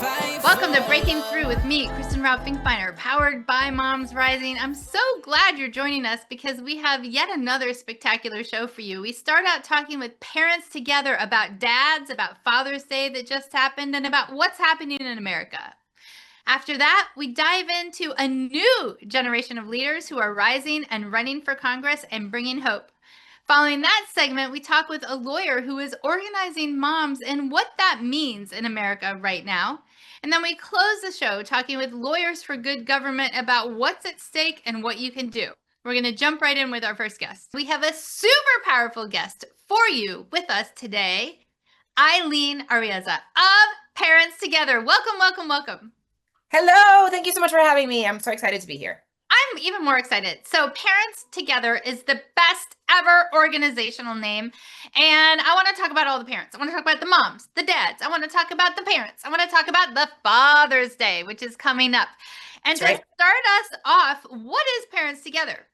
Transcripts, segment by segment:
Welcome to Breaking Through with me, Kristen Rob Finkbeiner, powered by Moms Rising. I'm so glad you're joining us because we have yet another spectacular show for you. We start out talking with parents together about dads, about Father's Day that just happened, and about what's happening in America. After that, we dive into a new generation of leaders who are rising and running for Congress and bringing hope. Following that segment, we talk with a lawyer who is organizing moms and what that means in America right now. And then we close the show talking with Lawyers for Good Government about what's at stake and what you can do. We're going to jump right in with our first guest. We have a super powerful guest for you with us today, Eileen Arieza of Parents Together. Welcome, welcome, welcome. Hello, thank you so much for having me. I'm so excited to be here. I'm even more excited. So Parents Together is the best ever organizational name. And I want to talk about all the parents. I want to talk about the moms, the dads. I want to talk about the parents. I want to talk about the Father's Day, which is coming up. And That's right. Start us off, what is Parents Together?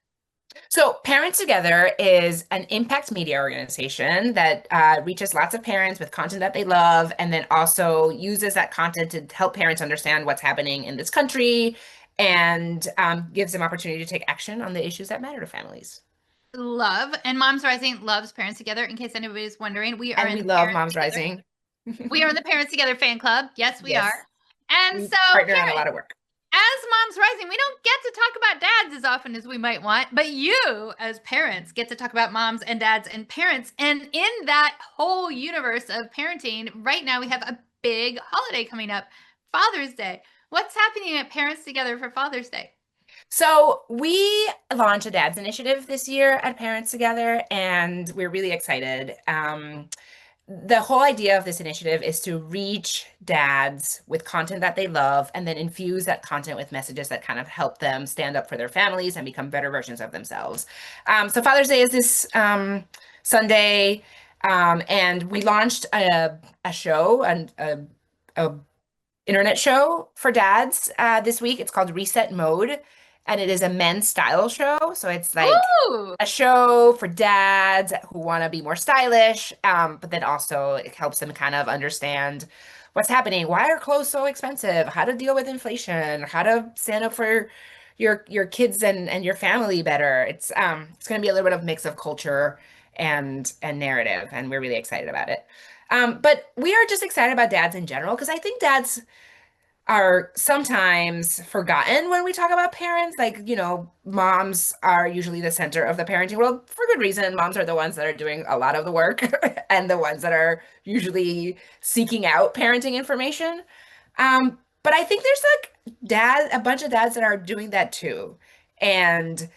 So Parents Together is an impact media organization that reaches lots of parents with content that they love, and then also uses that content to help parents understand what's happening in this country and gives them opportunity to take action on the issues that matter to families. Love. And Moms Rising loves Parents Together. In case anybody's wondering, we are And in we the love Parents Moms Together. Rising. We are in the Parents Together fan club. Yes, we Yes. are. And We so partner on a lot of work. as Moms Rising, we don't get to talk about dads as often as we might want, but you, as parents, get to talk about moms and dads and parents. And in that whole universe of parenting, right now we have a big holiday coming up, Father's Day. What's happening at Parents Together for Father's Day? So we launched a Dads Initiative this year at Parents Together, and we're really excited. The whole idea of this initiative is to reach dads with content that they love and then infuse that content with messages that kind of help them stand up for their families and become better versions of themselves. So Father's Day is this Sunday, and we launched a show and a internet show for dads this week. It's called Reset Mode, and it is a men's style show. So it's like Ooh! a show for dads who want to be more stylish, but then also it helps them kind of understand what's happening. Why are clothes so expensive? How to deal with inflation? How to stand up for your kids and your family better. It's going to be a little bit of mix of culture and narrative, and we're really excited about it. But we are just excited about dads in general because I think dads are sometimes forgotten when we talk about parents. Like, moms are usually the center of the parenting world for good reason. Moms are the ones that are doing a lot of the work and the ones that are usually seeking out parenting information. But I think there's like a bunch of dads that are doing that too. And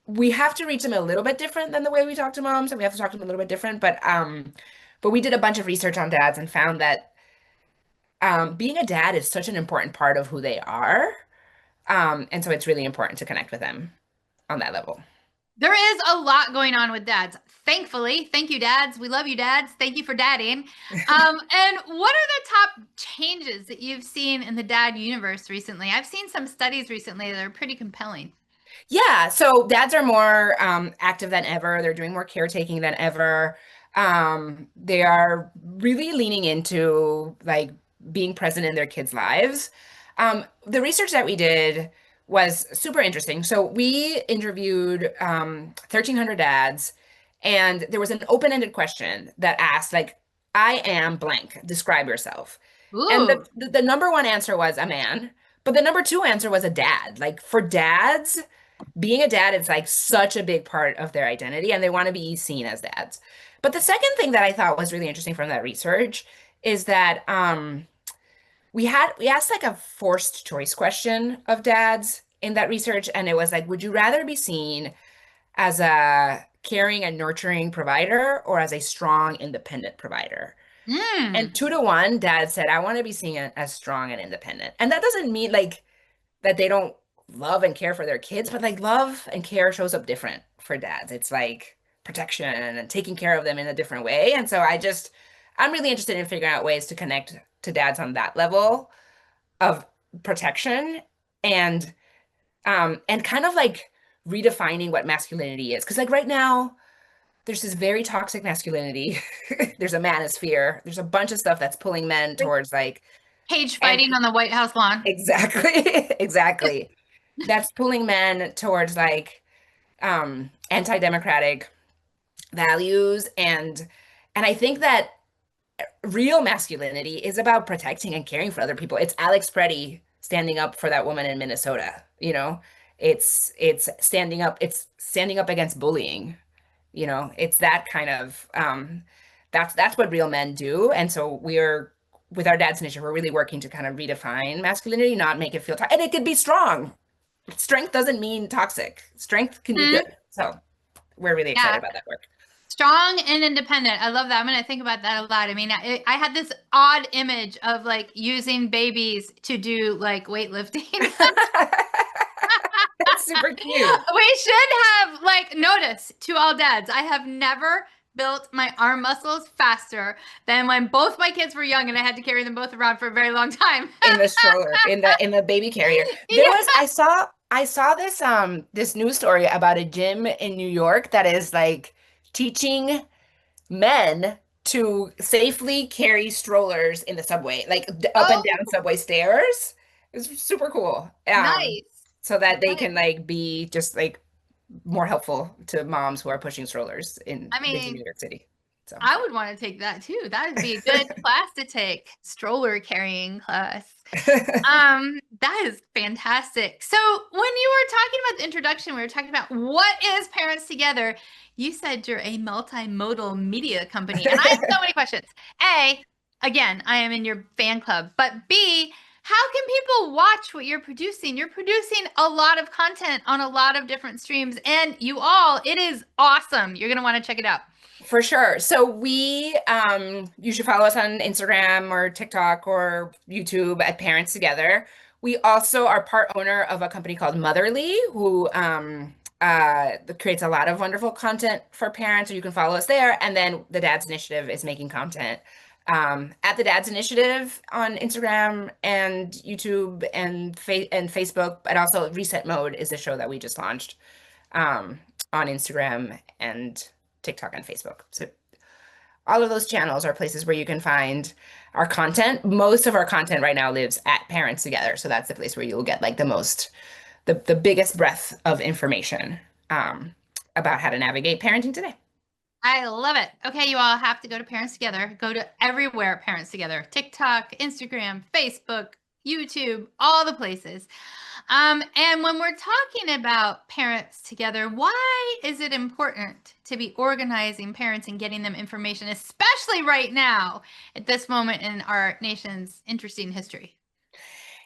we have to reach them a little bit different than the way we talk to moms, and we have to talk to them a little bit different. But we did a bunch of research on dads and found that being a dad is such an important part of who they are. And so it's really important to connect with them on that level. There is a lot going on with dads. Thankfully, thank you, dads. We love you, dads. Thank you for dadding. And what are the top changes that you've seen in the dad universe recently? I've seen some studies recently that are pretty compelling. Yeah, so dads are more active than ever. They're doing more caretaking than ever. They are really leaning into like being present in their kids' lives. The research that we did was super interesting. So we interviewed 1,300 dads, and there was an open-ended question that asked, like, I am blank, describe yourself. And Ooh. the number one answer was a man, but the number two answer was a dad. Like for dads, being a dad is like such a big part of their identity, and they want to be seen as dads. But the second thing that I thought was really interesting from that research is that we asked like a forced choice question of dads in that research, and it was like, would you rather be seen as a caring and nurturing provider or as a strong, independent provider? Mm. And 2 to 1, dad said, I want to be seen as strong and independent. And that doesn't mean like that they don't love and care for their kids, but like love and care shows up different for dads. It's like protection and taking care of them in a different way. And so I'm really interested in figuring out ways to connect to dads on that level of protection and kind of like redefining what masculinity is. Because like right now, there's this very toxic masculinity. There's a manosphere. There's a bunch of stuff that's pulling men towards like Cage And fighting on the White House lawn. exactly, exactly. That's pulling men towards like anti-democratic values and I think that real masculinity is about protecting and caring for other people. It's Alex Preddy standing up for that woman in Minnesota, you know? It's standing up against bullying, you know? It's that kind of that's what real men do. And so we're with our dad's initiative, we're really working to kind of redefine masculinity, not make it feel and it could be strong. Strength doesn't mean toxic. Strength can be Hmm. good. So we're really excited Yeah. about that work. Strong and independent. I love that. I'm going to think about that a lot. I mean, I had this odd image of like using babies to do like weightlifting. It's super cute. We should have like notice to all dads. I have never built my arm muscles faster than when both my kids were young and I had to carry them both around for a very long time. In the stroller, in the baby carrier. There was Yeah. I saw this this news story about a gym in New York that is like teaching men to safely carry strollers in the subway, like up and Oh, down subway stairs. It's super cool. nice. So that they Nice. can like be just like more helpful to moms who are pushing strollers in I busy mean, New York City. So I would want to take that too. That would be a good class to take. Stroller carrying class. That is fantastic. So when you were talking about the introduction, we were talking about what is Parents Together. You said you're a multimodal media company, and I have so many questions. A, again, I am in your fan club, but B, how can people watch what you're producing? You're producing a lot of content on a lot of different streams, and it is awesome. You're gonna want to check it out. For sure. So you should follow us on Instagram or TikTok or YouTube at Parents Together. We also are part owner of a company called Motherly, who creates a lot of wonderful content for parents. So you can follow us there. And then the Dad's Initiative is making content at the Dad's Initiative on Instagram and YouTube and Facebook. But also Reset Mode is a show that we just launched on Instagram and TikTok and Facebook. So all of those channels are places where you can find our content. Most of our content right now lives at Parents Together. So that's the place where you'll get like the biggest breadth of information about how to navigate parenting today. I love it. Okay, you all have to go to Parents Together. Go to everywhere Parents Together. TikTok, Instagram, Facebook, YouTube, all the places. And when we're talking about Parents Together, why is it important to be organizing parents and getting them information, especially right now at this moment in our nation's interesting history?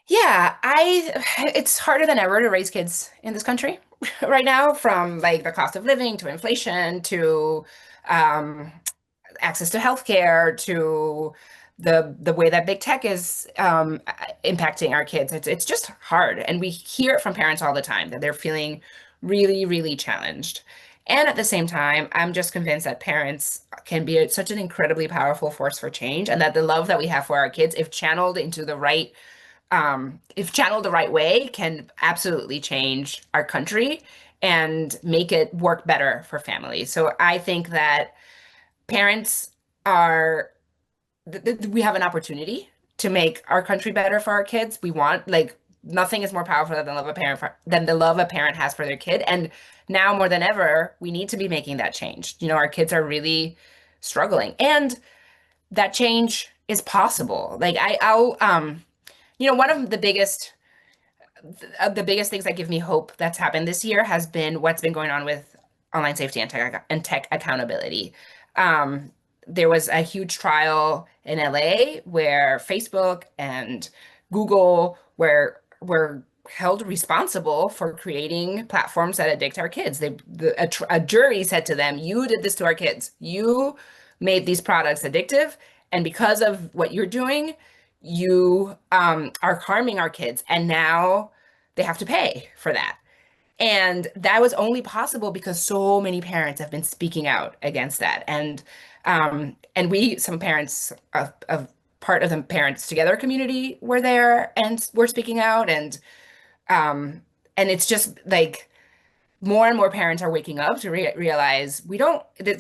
Yeah, it's harder than ever to raise kids in this country right now, from like the cost of living to inflation to um, access to healthcare to the way that big tech is impacting our kids. It's just hard, and we hear it from parents all the time that they're feeling really, really challenged. And at the same time, I'm just convinced that parents can be such an incredibly powerful force for change, and that the love that we have for our kids, if channeled the right way, can absolutely change our country and make it work better for families. So I think that parents are we have an opportunity to make our country better for our kids. We want like nothing is more powerful than the love a parent has for their kid. And now more than ever, we need to be making that change. You know, our kids are really struggling, and that change is possible. Like I'll one of the biggest things that give me hope that's happened this year has been what's been going on with online safety and tech accountability. Um, there was a huge trial in LA where Facebook and Google were held responsible for creating platforms that addict our kids. A jury said to them, "You did this to our kids. You made these products addictive, and because of what you're doing, you are harming our kids, and now they have to pay for that." And that was only possible because so many parents have been speaking out against that. And some parents of part of the Parents Together community were there and were speaking out. And it's just like more and more parents are waking up to realize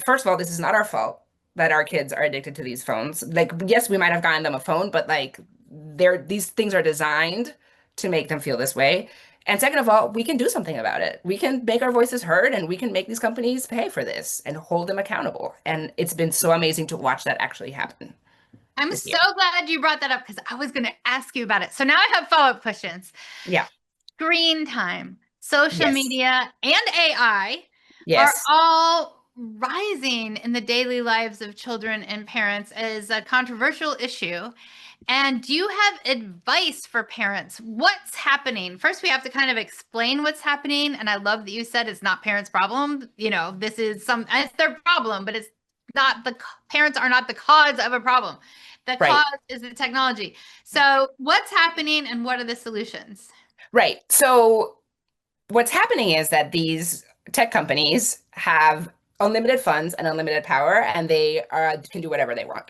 first of all, this is not our fault that our kids are addicted to these phones. Like, yes, we might have gotten them a phone, but like these things are designed to make them feel this way. And second of all, we can do something about it. We can make our voices heard and we can make these companies pay for this and hold them accountable. And it's been so amazing to watch that actually happen I'm this so year. glad you brought that up because I was going to ask you about it. So now I have follow-up questions. Yeah. Screen time, social Yes. media, and AI are Yes. all rising in the daily lives of children and parents as a controversial issue. And do you have advice for parents? What's happening? First, we have to kind of explain what's happening. And I love that you said it's not parents' problem. This is it's their problem, but it's not parents are not the cause of a problem. The Right. cause is the technology. So what's happening and what are the solutions? Right. So what's happening is that these tech companies have unlimited funds and unlimited power, and they can do whatever they want.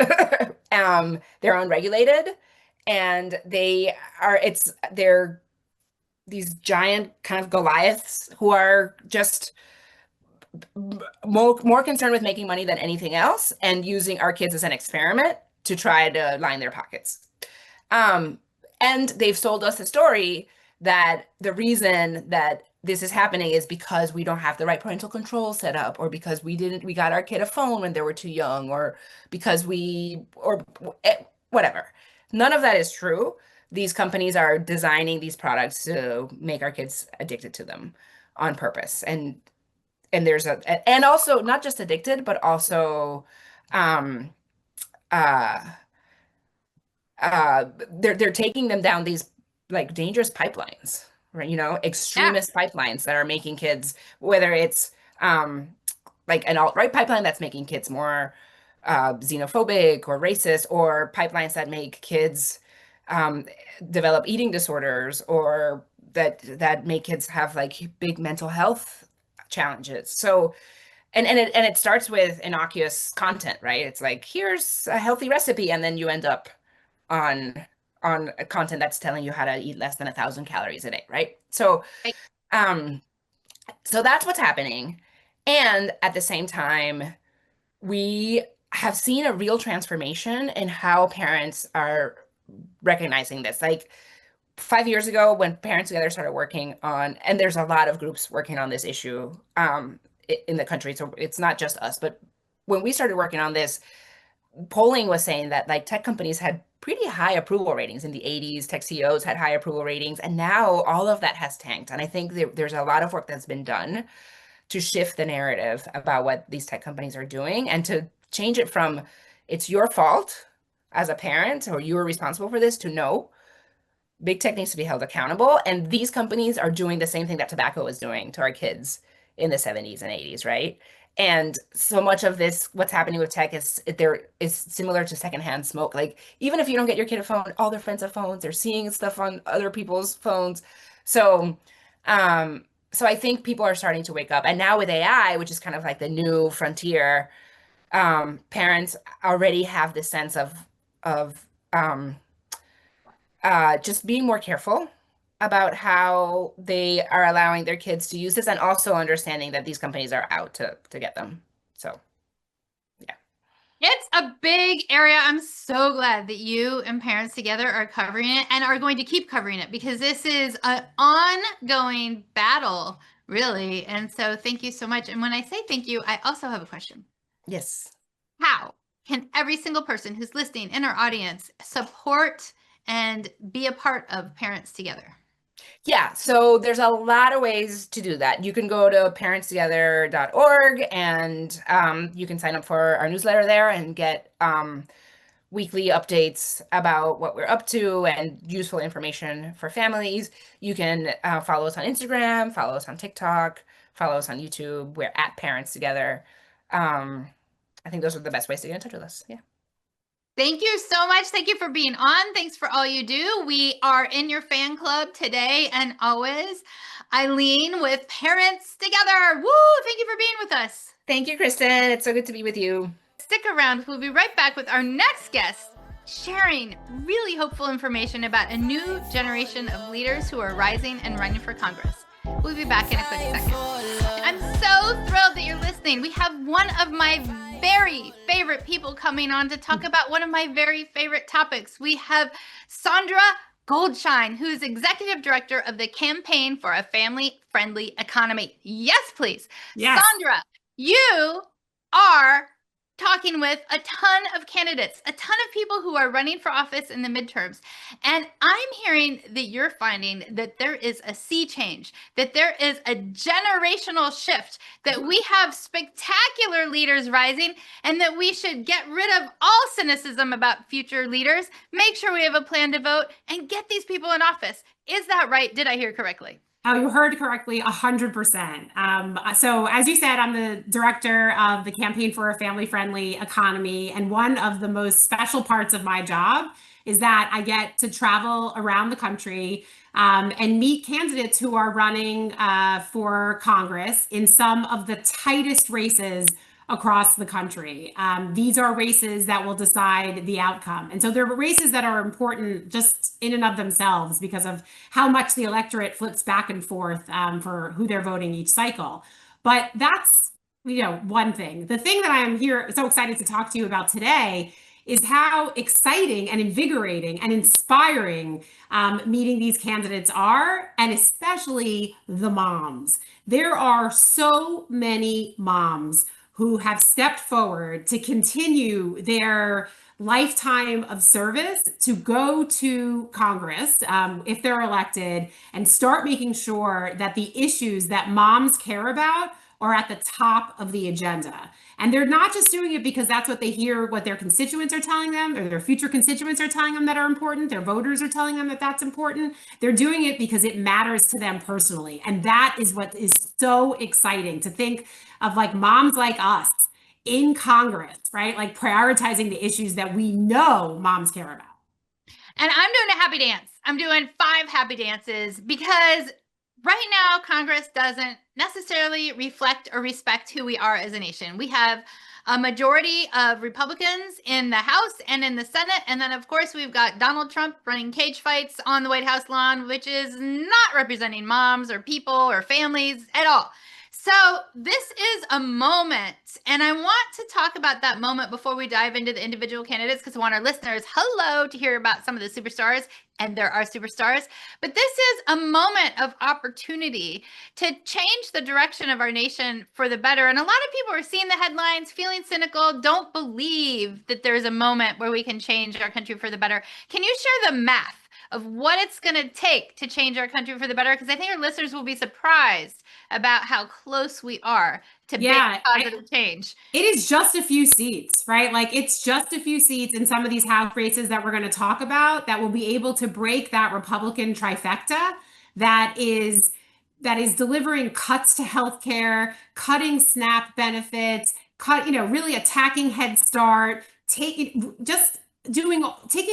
They're unregulated, and they're these giant kind of Goliaths who are just more concerned with making money than anything else and using our kids as an experiment to try to line their pockets. Um, and they've sold us a story that the reason that this is happening is because we don't have the right parental control set up, or because we got our kid a phone when they were too young, or because whatever. None of that is true. These companies are designing these products to make our kids addicted to them on purpose. And also not just addicted, but also um uh they're taking them down these like dangerous pipelines, right? Yeah. Extremist pipelines that are making kids, whether it's um like an alt-right pipeline that's making kids more xenophobic or racist, or pipelines that make kids um develop eating disorders, or that make kids have like big mental health challenges. So and it starts with innocuous content, right? It's like, here's a healthy recipe, and then you end up on on a content that's telling you how to eat less than 1,000 calories a day, right? Right. Um, so that's what's happening. And at the same time, we have seen a real transformation in how parents are recognizing this. Like 5 years ago, when Parents Together started working on, and there's a lot of groups working on this issue in the country, so it's not just us, but when we started working on this, polling was saying that like tech companies had pretty high approval ratings in the 80s. Tech CEOs had high approval ratings, and now all of that has tanked. And I think there's a lot of work that's been done to shift the narrative about what these tech companies are doing, and to change it from it's your fault as a parent or you are responsible for this, to no, big tech needs to be held accountable. And these companies are doing the same thing that tobacco was doing to our kids in the 70s and 80s, right? And so much of this, what's happening with tech is similar to secondhand smoke. Like, even if you don't get your kid a phone, all their friends have phones, they're seeing stuff on other people's phones. So, so I think people are starting to wake up. And now with AI, which is kind of like the new frontier, parents already have this sense of just being more careful about how they are allowing their kids to use this, and also understanding that these companies are out to get them. So, yeah. It's a big area. I'm so glad that you and Parents Together are covering it and are going to keep covering it, because this is an ongoing battle, really. And so thank you so much. And when I say thank you, I also have a question. Yes. How can every single person who's listening in our audience support and be a part of Parents Together? Yeah, so there's a lot of ways to do that. You can go to parentstogether.org, and you can sign up for our newsletter there and get weekly updates about what we're up to and useful information for families. You can follow us on Instagram, follow us on TikTok, follow us on YouTube. We're at Parents Together. I think those are the best ways to get in touch with us. Yeah. Thank you so much. Thank you for being on. Thanks for all you do. We are in your fan club today and always. Eileen with Parents Together. Woo! Thank you for being with us. Thank you, Kristen. It's so good to be with you. Stick around. We'll be right back with our next guest, sharing really hopeful information about a new generation of leaders who are rising and running for Congress. We'll be back in a quick second. I'm so thrilled that you're listening. We have one of my very favorite people coming on to talk about one of my very favorite topics. We have Sandra Goldshine, who is executive director of the Campaign for a Family Friendly Economy. Yes, please. Yes. Sandra, you are talking with a ton of candidates, a ton of people who are running for office in the midterms. And I'm hearing that you're finding that there is a sea change, that there is a generational shift, that we have spectacular leaders rising, and that we should get rid of all cynicism about future leaders, make sure we have a plan to vote, and get these people in office. Is that right? Did I hear correctly? Oh, you heard correctly, 100%. So as you said, I'm the director of the Campaign for a Family-Friendly Economy. And one of the most special parts of my job is that I get to travel around the country and meet candidates who are running for Congress in some of the tightest races across the country. These are races that will decide the outcome. And so they're races that are important just in and of themselves because of how much the electorate flips back and forth for who they're voting each cycle. But that's, one thing. The thing that I am here so excited to talk to you about today is how exciting and invigorating and inspiring meeting these candidates are, and especially the moms. There are so many moms who have stepped forward to continue their lifetime of service to go to Congress if they're elected and start making sure that the issues that moms care about are at the top of the agenda. And they're not just doing it because that's what they hear, what their constituents are telling them, or their future constituents are telling them that are important. Their voters are telling them that that's important. They're doing it because it matters to them personally. And that is what is so exciting to think of, like moms like us in Congress, right? Like prioritizing the issues that we know moms care about. And I'm doing a happy dance. I'm doing 5 happy dances because right now Congress doesn't necessarily reflect or respect who we are as a nation. We have a majority of Republicans in the House and in the Senate. And then, of course, we've got Donald Trump running cage fights on the White House lawn, which is not representing moms or people or families at all. So this is a moment, and I want to talk about that moment before we dive into the individual candidates, because I want our listeners, hello, to hear about some of the superstars, and there are superstars. But this is a moment of opportunity to change the direction of our nation for the better. And a lot of people are seeing the headlines, feeling cynical, don't believe that there's a moment where we can change our country for the better. Can you share the math of what it's going to take to change our country for the better? Because I think our listeners will be surprised about how close we are to big positive change. It is just a few seats, right? Like it's just a few seats in some of these House races that we're going to talk about that will be able to break that Republican trifecta that is delivering cuts to healthcare, cutting SNAP benefits, really attacking Head Start, taking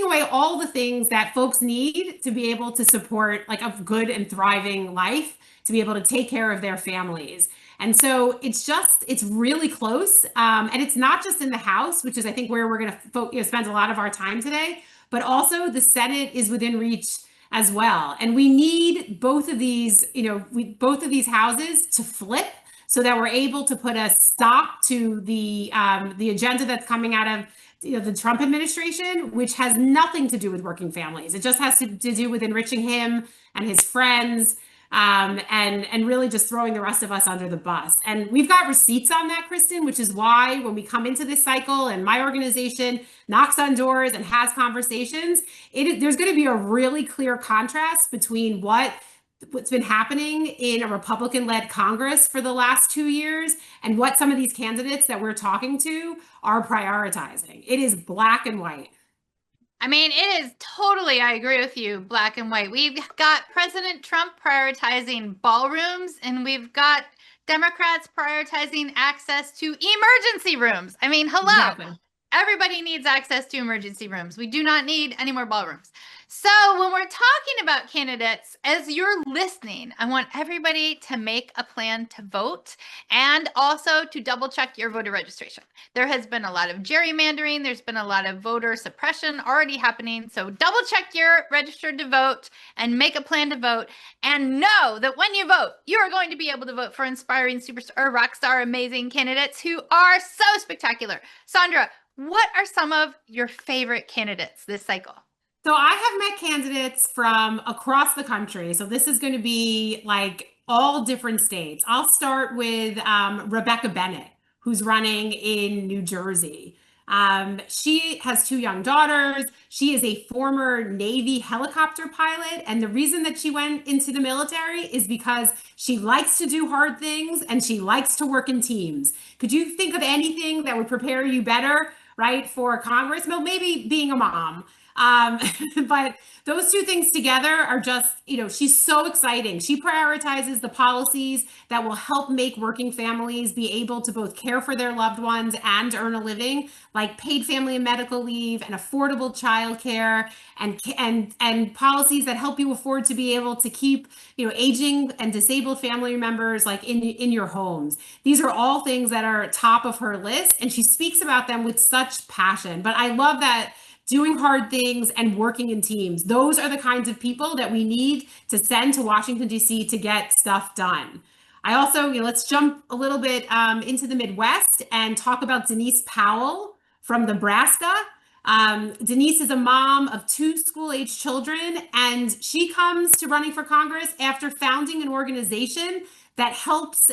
away all the things that folks need to be able to support like a good and thriving life, to be able to take care of their families. And so it's really close. And it's not just in the House, which is, I think, where we're going to spend a lot of our time today, but also the Senate is within reach as well. And we need both of these, both of these houses to flip so that we're able to put a stop to the agenda that's coming out of the Trump administration, which has nothing to do with working families. It just has to do with enriching him and his friends, and really just throwing the rest of us under the bus. And we've got receipts on that, Kristen, which is why when we come into this cycle and my organization knocks on doors and has conversations, there's going to be a really clear contrast between what's been happening in a Republican-led Congress for the last 2 years and what some of these candidates that we're talking to are prioritizing. It is black and white. I mean, it is totally, I agree with you, black and white. We've got President Trump prioritizing ballrooms, and we've got Democrats prioritizing access to emergency rooms. I mean, hello. Exactly. Everybody needs access to emergency rooms. We do not need any more ballrooms. So, when we're talking about candidates, as you're listening, I want everybody to make a plan to vote and also to double check your voter registration. There has been a lot of gerrymandering, there's been a lot of voter suppression already happening. So, double check you're registered to vote and make a plan to vote. And know that when you vote, you are going to be able to vote for inspiring superstar or rock star amazing candidates who are so spectacular. Sandra, what are some of your favorite candidates this cycle? So I have met candidates from across the country. So this is going to be like all different states. I'll start with Rebecca Bennett, who's running in New Jersey. She has two young daughters. She is a former Navy helicopter pilot. And the reason that she went into the military is because she likes to do hard things and she likes to work in teams. Could you think of anything that would prepare you better, right, for Congress? Well, maybe being a mom. Um, but those two things together are just, she's so exciting. She prioritizes the policies that will help make working families be able to both care for their loved ones and earn a living, like paid family and medical leave and affordable childcare and policies that help you afford to be able to keep, aging and disabled family members like in your homes. These are all things that are top of her list, and she speaks about them with such passion. But I love that doing hard things and working in teams. Those are the kinds of people that we need to send to Washington, D.C. to get stuff done. I also, let's jump a little bit into the Midwest and talk about Denise Powell from Nebraska. Denise is a mom of two school-age children, and she comes to running for Congress after founding an organization that helps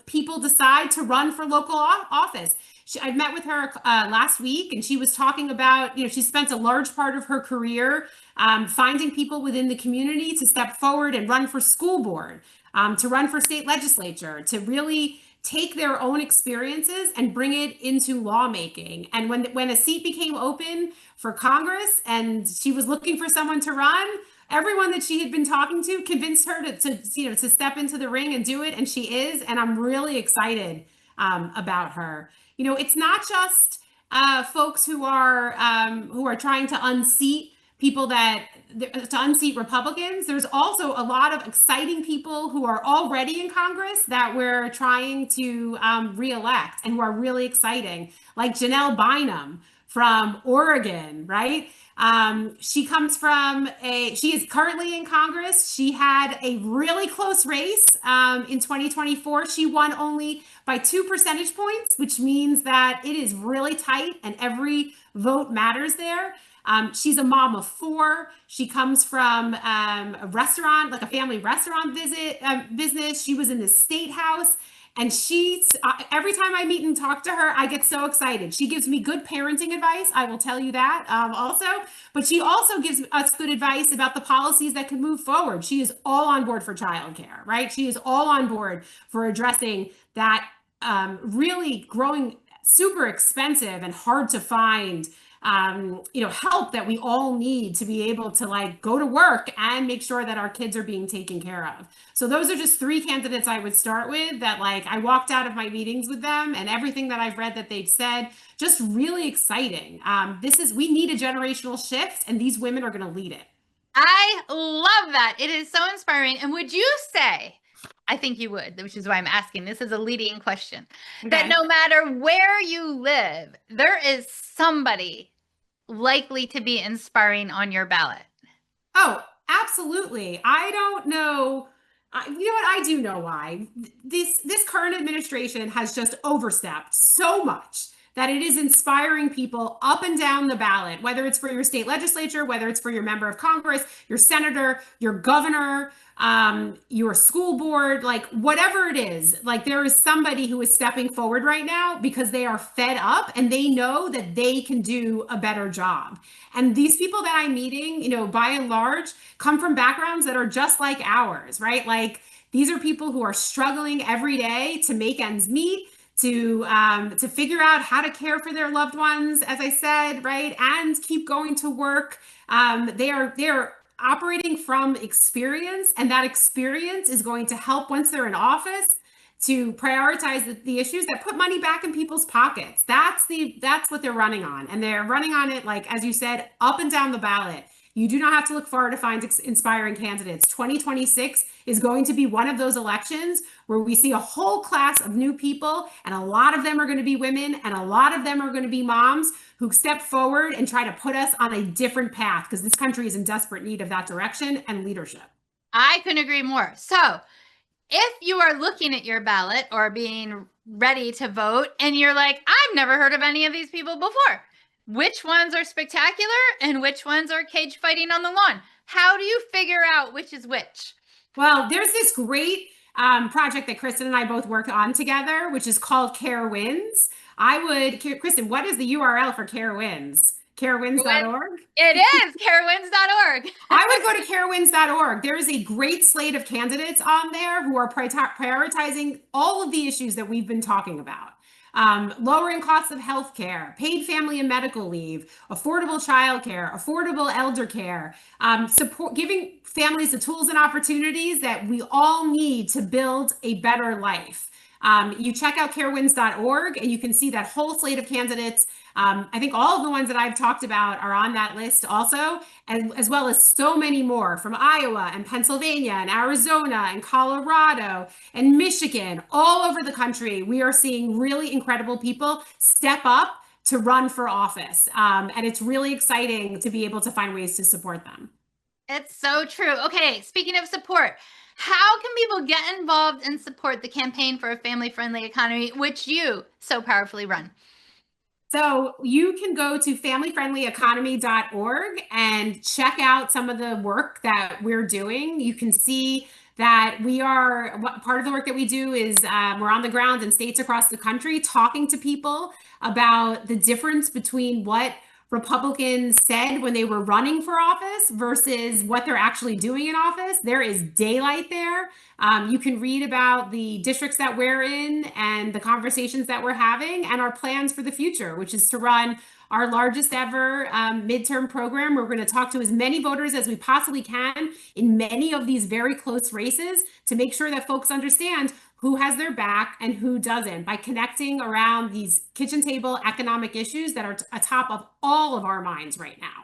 people decide to run for local office. I met with her last week, and she was talking about, she spent a large part of her career finding people within the community to step forward and run for school board, to run for state legislature, to really take their own experiences and bring it into lawmaking. And when a seat became open for Congress and she was looking for someone to run, everyone that she had been talking to convinced her to step into the ring and do it, and she is. And I'm really excited about her. It's not just folks who are trying to unseat Republicans. There's also a lot of exciting people who are already in Congress that we're trying to reelect and who are really exciting, like Janelle Bynum from Oregon, right? She is currently in Congress. She had a really close race in 2024. She won only by 2 percentage points, which means that it is really tight and every vote matters there. She's a mom of 4. She comes from a restaurant, like a family restaurant business. She was in the State House. And every time I meet and talk to her, I get so excited. She gives me good parenting advice. I will tell you that also. But she also gives us good advice about the policies that can move forward. She is all on board for childcare, right? She is all on board for addressing that really growing super expensive and hard to find help that we all need to be able to go to work and make sure that our kids are being taken care of. So those are just 3 candidates I would start with that I walked out of my meetings with them, and everything that I've read that they've said, just really exciting. We need a generational shift, and these women are going to lead it. I love that. It is so inspiring. And would you say, I think you would, which is why I'm asking, this is a leading question, that no matter where you live, there is somebody likely to be inspiring on your ballot? Oh, absolutely. I don't know. You know what? I do know why. This current administration has just overstepped so much that it is inspiring people up and down the ballot, whether it's for your state legislature, whether it's for your member of Congress, your senator, your governor, your school board, whatever it is, there is somebody who is stepping forward right now because they are fed up and they know that they can do a better job. And these people that I'm meeting, by and large, come from backgrounds that are just like ours, right? These are people who are struggling every day to make ends meet, to figure out how to care for their loved ones, as I said, right, and keep going to work. They're operating from experience, and that experience is going to help once they're in office to prioritize the issues that put money back in people's pockets. That's what they're running on, and they're running on it, as you said, up and down the ballot. You do not have to look far to find inspiring candidates. 2026 is going to be one of those elections where we see a whole class of new people, and a lot of them are going to be women, and a lot of them are going to be moms who step forward and try to put us on a different path, because this country is in desperate need of that direction and leadership. I couldn't agree more. So if you are looking at your ballot or being ready to vote and you're like, I've never heard of any of these people before, which ones are spectacular and which ones are cage fighting on the lawn? How do you figure out which is which? Well, there's this great project that Kristen and I both work on together, which is called Care Wins. Kristen, what is the URL for Care Wins? carewins.org? It is carewins.org. I would go to carewins.org. There is a great slate of candidates on there who are prioritizing all of the issues that we've been talking about. Lowering costs of healthcare, paid family and medical leave, affordable childcare, affordable elder care, support, giving families the tools and opportunities that we all need to build a better life. You check out carewins.org and you can see that whole slate of candidates. I think all of the ones that I've talked about are on that list also, as well as so many more from Iowa and Pennsylvania and Arizona and Colorado and Michigan, all over the country. We are seeing really incredible people step up to run for office. And it's really exciting to be able to find ways to support them. It's so true. Okay, speaking of support, how can people get involved and support the campaign for a family-friendly economy, which you so powerfully run? So you can go to familyfriendlyeconomy.org and check out some of the work that we're doing. You can see that part of the work that we do is we're on the ground in states across the country talking to people about the difference between what Republicans said when they were running for office versus what they're actually doing in office. There is daylight there. You can read about the districts that we're in and the conversations that we're having and our plans for the future, which is to run our largest ever midterm program. We're going to talk to as many voters as we possibly can in many of these very close races to make sure that folks understand who has their back and who doesn't, by connecting around these kitchen table economic issues that are atop of all of our minds right now.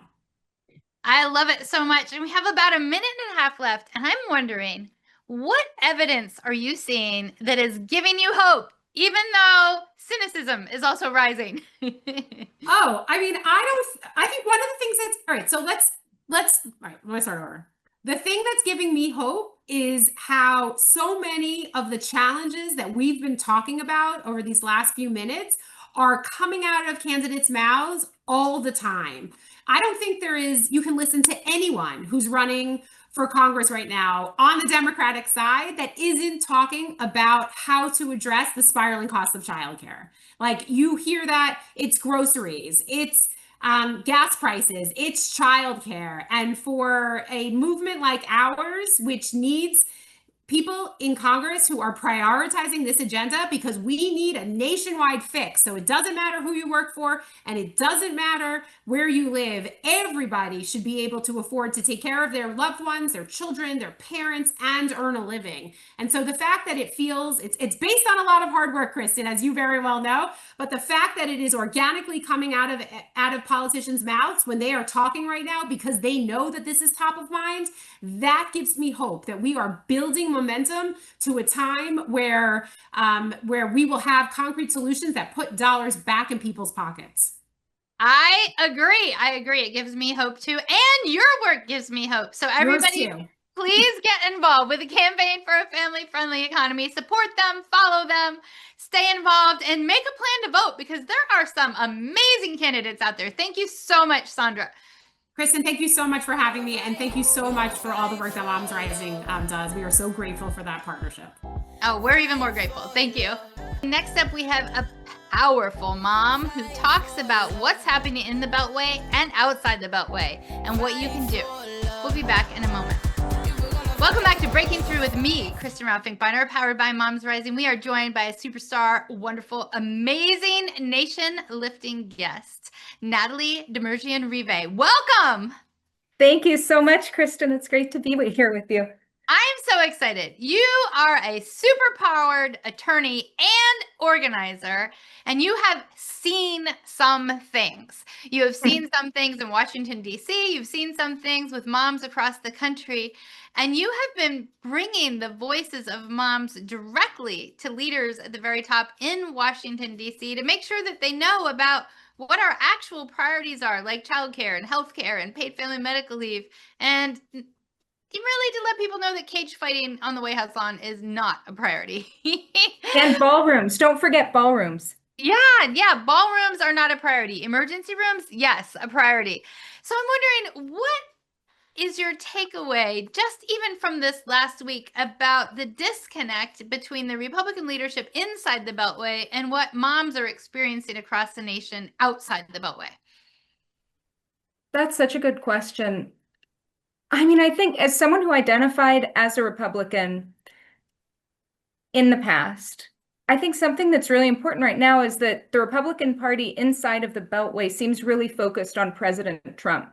I love it so much. And we have about a minute and a half left. And I'm wondering, what evidence are you seeing that is giving you hope, even though cynicism is also rising? Oh, I mean, I think one of the things that's, all right, so let's start over. The thing that's giving me hope is how so many of the challenges that we've been talking about over these last few minutes are coming out of candidates' mouths all the time. I don't think you can listen to anyone who's running for Congress right now on the Democratic side that isn't talking about how to address the spiraling cost of childcare. Like, you hear that it's groceries, it's gas prices, it's childcare. And for a movement like ours, which needs people in Congress who are prioritizing this agenda, because we need a nationwide fix. So it doesn't matter who you work for, and it doesn't matter where you live. Everybody should be able to afford to take care of their loved ones, their children, their parents, and earn a living. And so the fact that it's based on a lot of hard work, Kristen, as you very well know, but the fact that it is organically coming out of politicians' mouths when they are talking right now because they know that this is top of mind, that gives me hope that we are building momentum to a time where we will have concrete solutions that put dollars back in people's pockets. I agree. It gives me hope too. And your work gives me hope. So everybody, please get involved with the Campaign for a Family-Friendly Economy. Support them, follow them, stay involved, and make a plan to vote, because there are some amazing candidates out there. Thank you so much, Sandra. Kristen, thank you so much for having me, and thank you so much for all the work that Moms Rising does. We are so grateful for that partnership. Oh, we're even more grateful. Thank you. Next up, we have a powerful mom who talks about what's happening in the Beltway and outside the Beltway and what you can do. We'll be back in a moment. Welcome back to Breaking Through with me, Kristen Finkbeiner, powered by Moms Rising. We are joined by a superstar, wonderful, amazing, nation-lifting guest, Natalie Demerjian-Rive. Welcome. Thank you so much, Kristen. It's great to be here with you. I'm so excited. You are a superpowered attorney and organizer, and you have seen some things. You have seen some things in Washington, D.C., you've seen some things with moms across the country, and you have been bringing the voices of moms directly to leaders at the very top in Washington, D.C. to make sure that they know about what our actual priorities are, like childcare and healthcare and paid family medical leave, and really to let people know that cage fighting on the White House lawn is not a priority. And ballrooms. Don't forget ballrooms. Yeah, ballrooms are not a priority. Emergency rooms, yes, a priority. So I'm wondering, what is your takeaway, just even from this last week, about the disconnect between the Republican leadership inside the Beltway and what moms are experiencing across the nation outside the Beltway? That's such a good question. I mean, I think as someone who identified as a Republican in the past, I think something that's really important right now is that the Republican Party inside of the Beltway seems really focused on President Trump.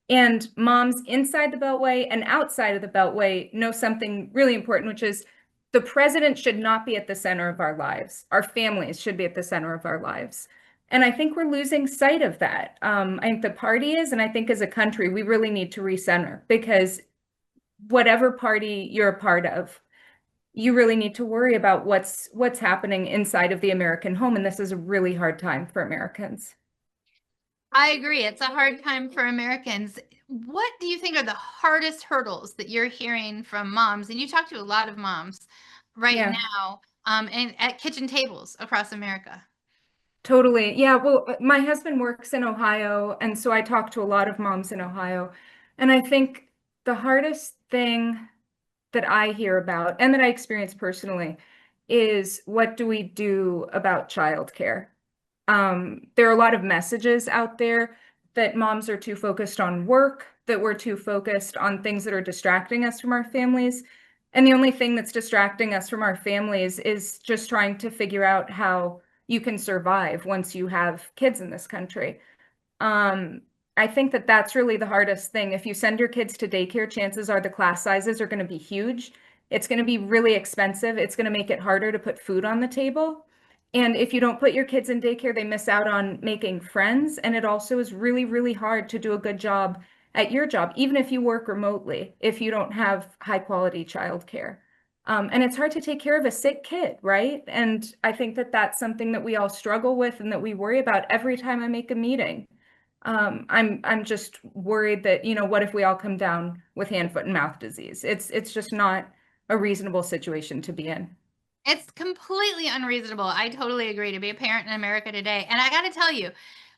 And moms inside the Beltway and outside of the Beltway know something really important, which is the president should not be at the center of our lives. Our families should be at the center of our lives. And I think we're losing sight of that. I think the party is, and I think as a country, we really need to recenter, because whatever party you're a part of, you really need to worry about what's happening inside of the American home. And this is a really hard time for Americans. I agree. It's a hard time for Americans. What do you think are the hardest hurdles that you're hearing from moms? And you talk to a lot of moms right now, and at kitchen tables across America. Totally. Yeah. Well, my husband works in Ohio, and so I talk to a lot of moms in Ohio. And I think the hardest thing that I hear about and that I experience personally is, what do we do about childcare? There are a lot of messages out there that moms are too focused on work, that we're too focused on things that are distracting us from our families. And the only thing that's distracting us from our families is just trying to figure out how you can survive once you have kids in this country. I think that that's really the hardest thing. If you send your kids to daycare, chances are the class sizes are going to be huge. It's going to be really expensive. It's going to make it harder to put food on the table. And if you don't put your kids in daycare, they miss out on making friends. And it also is really, really hard to do a good job at your job, even if you work remotely, if you don't have high quality childcare. And it's hard to take care of a sick kid, right? And I think that that's something that we all struggle with and that we worry about every time I make a meeting. I'm just worried that, what if we all come down with hand, foot, and mouth disease? It's just not a reasonable situation to be in. It's completely unreasonable. I totally agree, to be a parent in America today. And I got to tell you,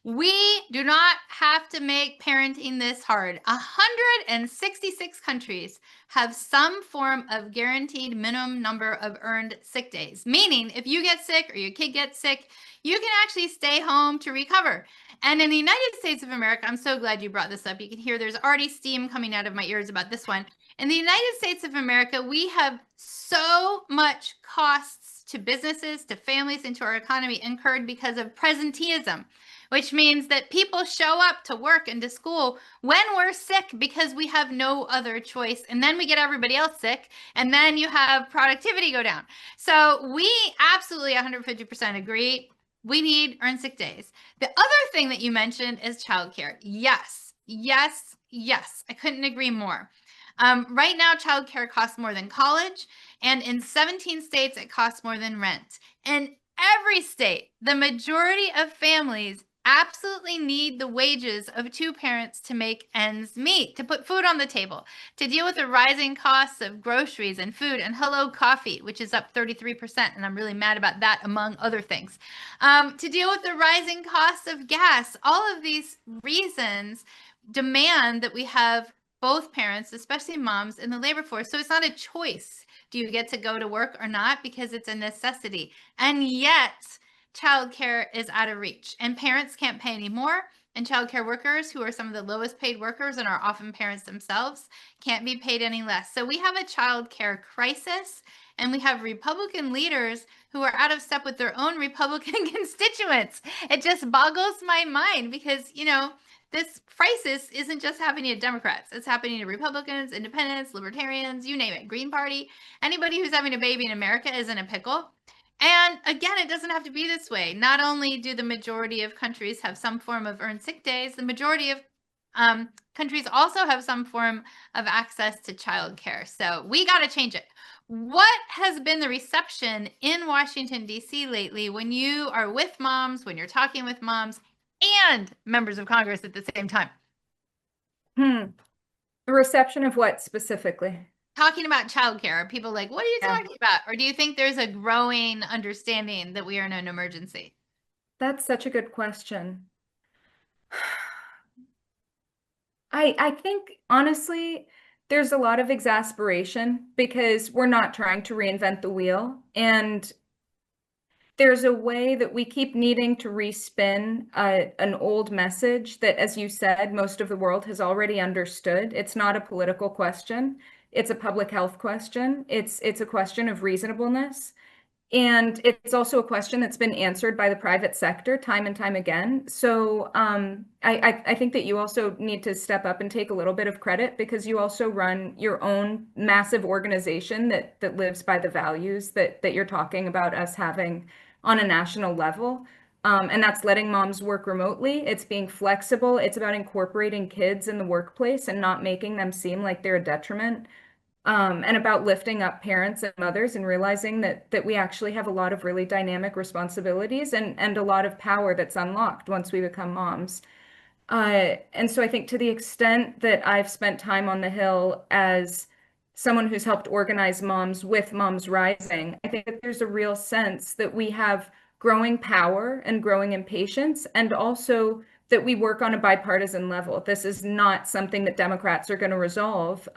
we do not have to make parenting this hard. 166 countries have some form of guaranteed minimum number of earned sick days, meaning if you get sick or your kid gets sick, you can actually stay home to recover. And in the United States of America, I'm so glad you brought this up. You can hear there's already steam coming out of my ears about this one. In the United States of America, we have so much costs to businesses, to families, and to our economy incurred because of presenteeism, which means that people show up to work and to school when we're sick because we have no other choice. And then we get everybody else sick, and then you have productivity go down. So we absolutely 150% agree. We need earned sick days. The other thing that you mentioned is childcare. Yes, yes, yes. I couldn't agree more. Right now, childcare costs more than college, and in 17 states, it costs more than rent. In every state, the majority of families absolutely need the wages of two parents to make ends meet, to put food on the table, to deal with the rising costs of groceries and food and Hello Coffee, which is up 33%, and I'm really mad about that, among other things. To deal with the rising costs of gas. All of these reasons demand that we have both parents, especially moms, in the labor force. So it's not a choice. Do you get to go to work or not? Because it's a necessity. And yet, childcare is out of reach, and parents can't pay any more. And childcare workers, who are some of the lowest paid workers and are often parents themselves, can't be paid any less. So we have a childcare crisis, and we have Republican leaders who are out of step with their own Republican constituents. It just boggles my mind because, this crisis isn't just happening to Democrats. It's happening to Republicans, independents, libertarians, you name it, Green Party. Anybody who's having a baby in America is in a pickle. And again, it doesn't have to be this way. Not only do the majority of countries have some form of earned sick days, the majority of countries also have some form of access to childcare. So we got to change it. What has been the reception in Washington, D.C. lately when you are with moms, when you're talking with moms and members of Congress at the same time? The reception of what specifically? Talking about childcare. Are people like, what are you Yeah. talking about? Or do you think there's a growing understanding that we are in an emergency? That's such a good question. I think honestly, there's a lot of exasperation because we're not trying to reinvent the wheel. And there's a way that we keep needing to respin an old message that, as you said, most of the world has already understood. It's not a political question. It's a public health question. It's a question of reasonableness. And it's also a question that's been answered by the private sector time and time again. So I think that you also need to step up and take a little bit of credit because you also run your own massive organization that lives by the values that you're talking about us having on a national level. And that's letting moms work remotely. It's being flexible. It's about incorporating kids in the workplace and not making them seem like they're a detriment. And about lifting up parents and mothers and realizing that we actually have a lot of really dynamic responsibilities and a lot of power that's unlocked once we become moms. And so I think to the extent that I've spent time on the Hill as someone who's helped organize moms with Moms Rising, I think that there's a real sense that we have growing power and growing impatience, and also that we work on a bipartisan level. This is not something that Democrats are going to resolve.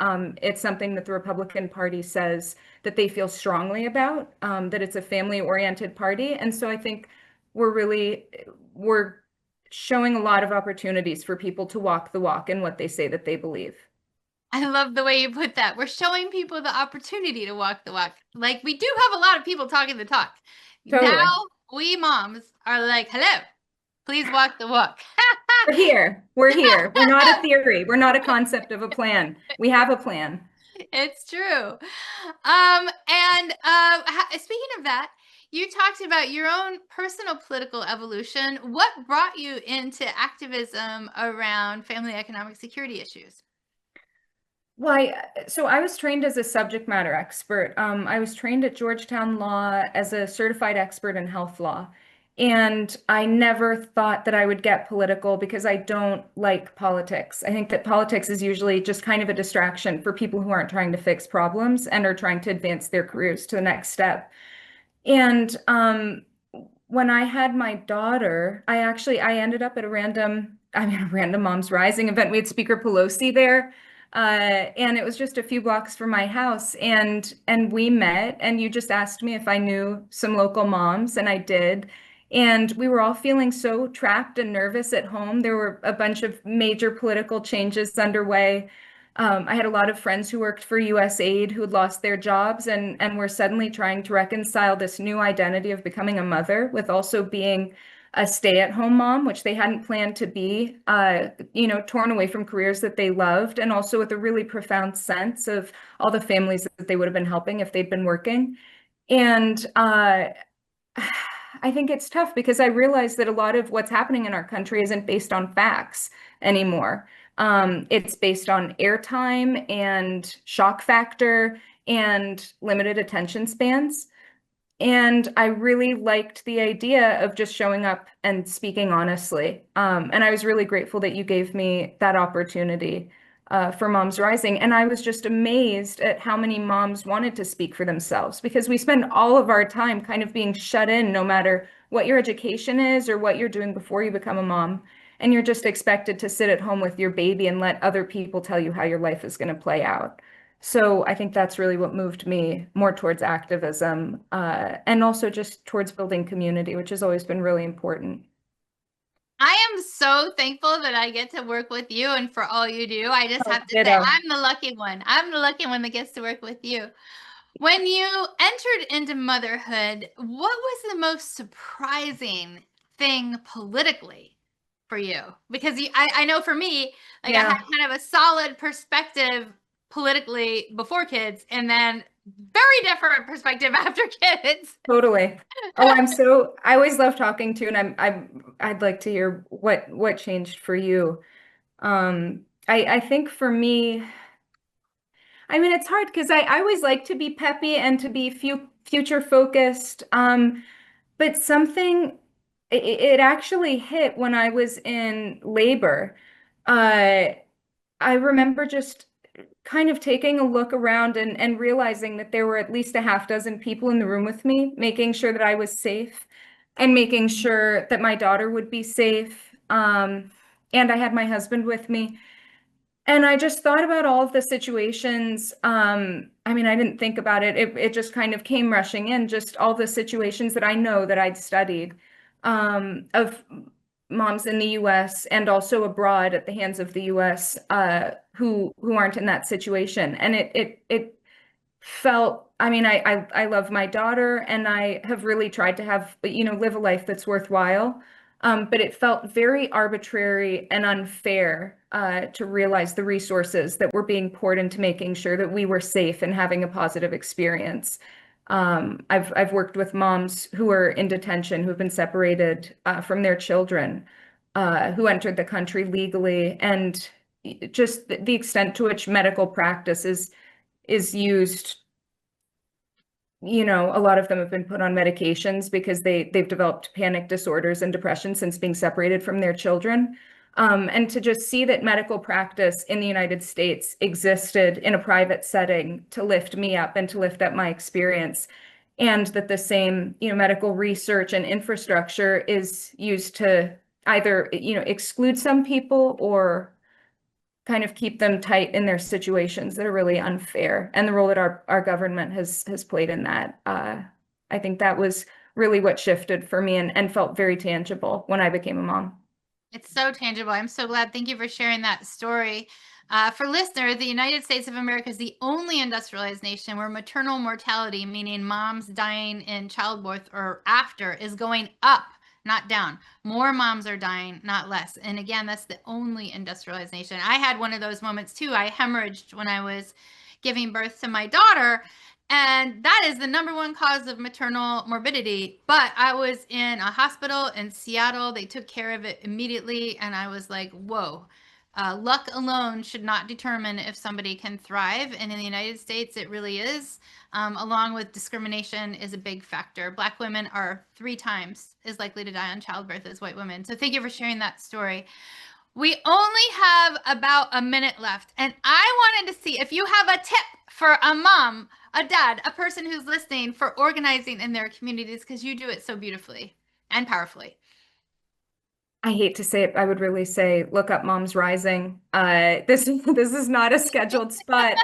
It's something that the Republican Party says that they feel strongly about, that it's a family-oriented party. And so I think we're showing a lot of opportunities for people to walk the walk in what they say that they believe. I love the way you put that. We're showing people the opportunity to walk the walk. Like, we do have a lot of people talking the talk. Totally. Now we moms are like, hello, please walk the walk. We're here. We're here. We're not a theory. We're not a concept of a plan. We have a plan. It's true. Speaking of that, you talked about your own personal political evolution. What brought you into activism around family economic security issues? Well, so I was trained as a subject matter expert. I was trained at Georgetown Law as a certified expert in health law. And I never thought that I would get political because I don't like politics. I think that politics is usually just kind of a distraction for people who aren't trying to fix problems and are trying to advance their careers to the next step. And when I had my daughter, I ended up at a random Moms Rising event. We had Speaker Pelosi there. And it was just a few blocks from my house, and we met, and you just asked me if I knew some local moms, and I did. And we were all feeling so trapped and nervous at home. There were a bunch of major political changes underway. I had a lot of friends who worked for USAID who had lost their jobs and were suddenly trying to reconcile this new identity of becoming a mother with also being a stay-at-home mom, which they hadn't planned to be, torn away from careers that they loved, and also with a really profound sense of all the families that they would have been helping if they'd been working. And I think it's tough because I realize that a lot of what's happening in our country isn't based on facts anymore. It's based on airtime and shock factor and limited attention spans. And I really liked the idea of just showing up and speaking honestly. And I was really grateful that you gave me that opportunity for Moms Rising. And I was just amazed at how many moms wanted to speak for themselves, because we spend all of our time kind of being shut in, no matter what your education is or what you're doing before you become a mom. And you're just expected to sit at home with your baby and let other people tell you how your life is going to play out. So I think that's really what moved me more towards activism, and also just towards building community, which has always been really important. I am so thankful that I get to work with you and for all you do. I just have to say, ditto. I'm the lucky one. I'm the lucky one that gets to work with you. When you entered into motherhood, what was the most surprising thing politically for you? Because I know for me, like I Yeah. had kind of a solid perspective politically before kids, and then very different perspective after kids. Totally. Oh, I always love talking to you, and I'd like to hear what changed for you. I think for me, I mean, it's hard because I always like to be peppy and to be future focused. But something, it actually hit when I was in labor. Uh, I remember just kind of taking a look around and realizing that there were at least a half dozen people in the room with me, making sure that I was safe and making sure that my daughter would be safe. And I had my husband with me. And I just thought about all of the situations. I mean, I didn't think about it. It just kind of came rushing in, just all the situations that I know that I'd studied of moms in the US and also abroad at the hands of the US who aren't in that situation. And it felt, I mean, I love my daughter and I have really tried to have, live a life that's worthwhile. But it felt very arbitrary and unfair to realize the resources that were being poured into making sure that we were safe and having a positive experience. I've worked with moms who are in detention, who have been separated from their children, who entered the country legally, and just the extent to which medical practice is used. A lot of them have been put on medications because they've developed panic disorders and depression since being separated from their children. And to just see that medical practice in the United States existed in a private setting to lift me up and to lift up my experience, and that the same, medical research and infrastructure is used to either, exclude some people or kind of keep them tight in their situations that are really unfair, and the role that our government has played in that. I think that was really what shifted for me and felt very tangible when I became a mom. It's so tangible. I'm so glad. Thank you for sharing that story. For listeners, the United States of America is the only industrialized nation where maternal mortality, meaning moms dying in childbirth or after, is going up, not down. More moms are dying, not less. And again, that's the only industrialized nation. I had one of those moments too. I hemorrhaged when I was giving birth to my daughter. And that is the number one cause of maternal morbidity. But I was in a hospital in Seattle. They took care of it immediately. And I was like, whoa, luck alone should not determine if somebody can thrive. And in the United States, it really is. Along with discrimination is a big factor. Black women are 3 times as likely to die on childbirth as white women. So thank you for sharing that story. We only have about a minute left, and I wanted to see if you have a tip for a mom, a dad, a person who's listening for organizing in their communities, because you do it so beautifully and powerfully. I hate to say it, I would really say look up Moms Rising. This is not a scheduled spot.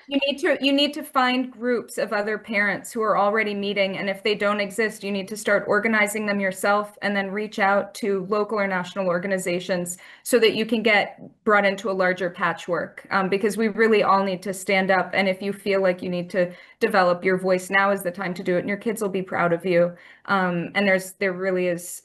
You need to find groups of other parents who are already meeting, and if they don't exist, you need to start organizing them yourself and then reach out to local or national organizations so that you can get brought into a larger patchwork. Because we really all need to stand up, and if you feel like you need to develop your voice, now is the time to do it, and your kids will be proud of you. And there really is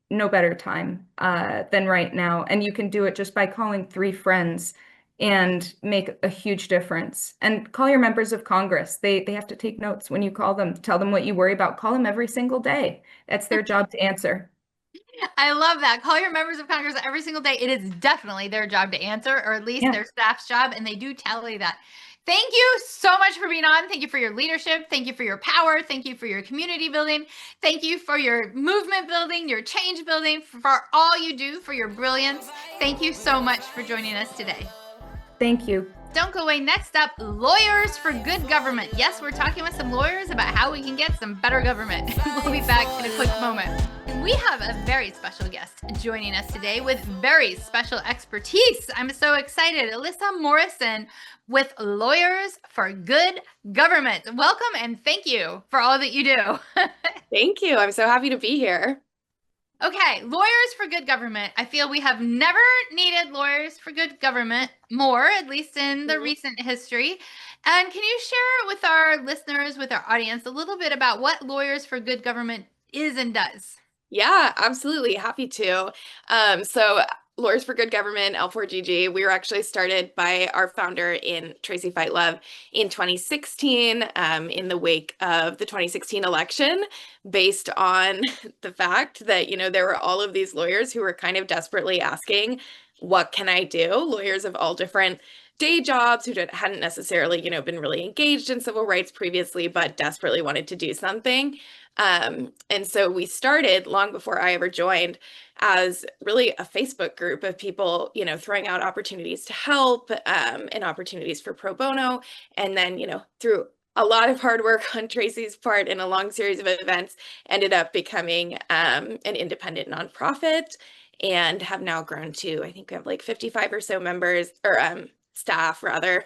no better time than right now. And you can do it just by calling 3 friends and make a huge difference. And call your members of Congress. They have to take notes when you call them. Tell them what you worry about. Call them every single day. That's their job to answer. I love that. Call your members of Congress every single day. It is definitely their job to answer, or at least their staff's job, and they do tally that. Thank you so much for being on. Thank you for your leadership. Thank you for your power. Thank you for your community building. Thank you for your movement building, your change building, for all you do, for your brilliance. Thank you so much for joining us today. Thank you. Don't go away. Next up, Lawyers for Good Government. Yes, we're talking with some lawyers about how we can get some better government. We'll be back in a quick moment. We have a very special guest joining us today with very special expertise. I'm so excited. Alyssa Morrison with Lawyers for Good Government. Welcome and thank you for all that you do. Thank you. I'm so happy to be here. Okay, Lawyers for Good Government. I feel we have never needed Lawyers for Good Government more, at least in the recent history. And can you share with our listeners, with our audience, a little bit about what Lawyers for Good Government is and does? Yeah, absolutely. Happy to. So Lawyers for Good Government, L4GG, we were actually started by our founder in Tracy Fightlove in 2016, in the wake of the 2016 election, based on the fact that, there were all of these lawyers who were kind of desperately asking, what can I do? Lawyers of all different day jobs who hadn't necessarily, been really engaged in civil rights previously, but desperately wanted to do something. And so we started long before I ever joined as really a Facebook group of people, throwing out opportunities to help, and opportunities for pro bono. And then, through a lot of hard work on Tracy's part and a long series of events, ended up becoming an independent nonprofit and have now grown to, I think we have like 55 or so members or staff rather.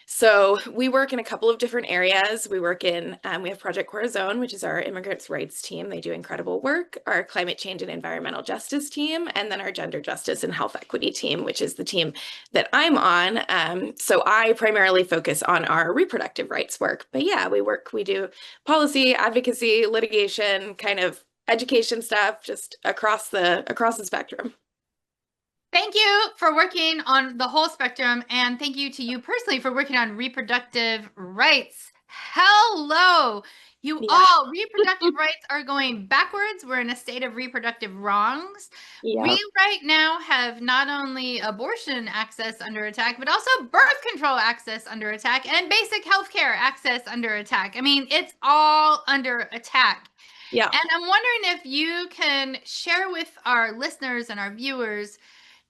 So we work in a couple of different areas. We work in, we have Project Corazon, which is our immigrants' rights team. They do incredible work, our climate change and environmental justice team, and then our gender justice and health equity team, which is the team that I'm on. So I primarily focus on our reproductive rights work. But yeah, we do policy, advocacy, litigation, kind of education stuff, just across the spectrum. Thank you for working on the whole spectrum, and thank you to you personally for working on reproductive rights. Hello, you all. Reproductive rights are going backwards. We're in a state of reproductive wrongs. Yeah. We right now have not only abortion access under attack, but also birth control access under attack and basic health care access under attack. I mean, it's all under attack. Yeah. And I'm wondering if you can share with our listeners and our viewers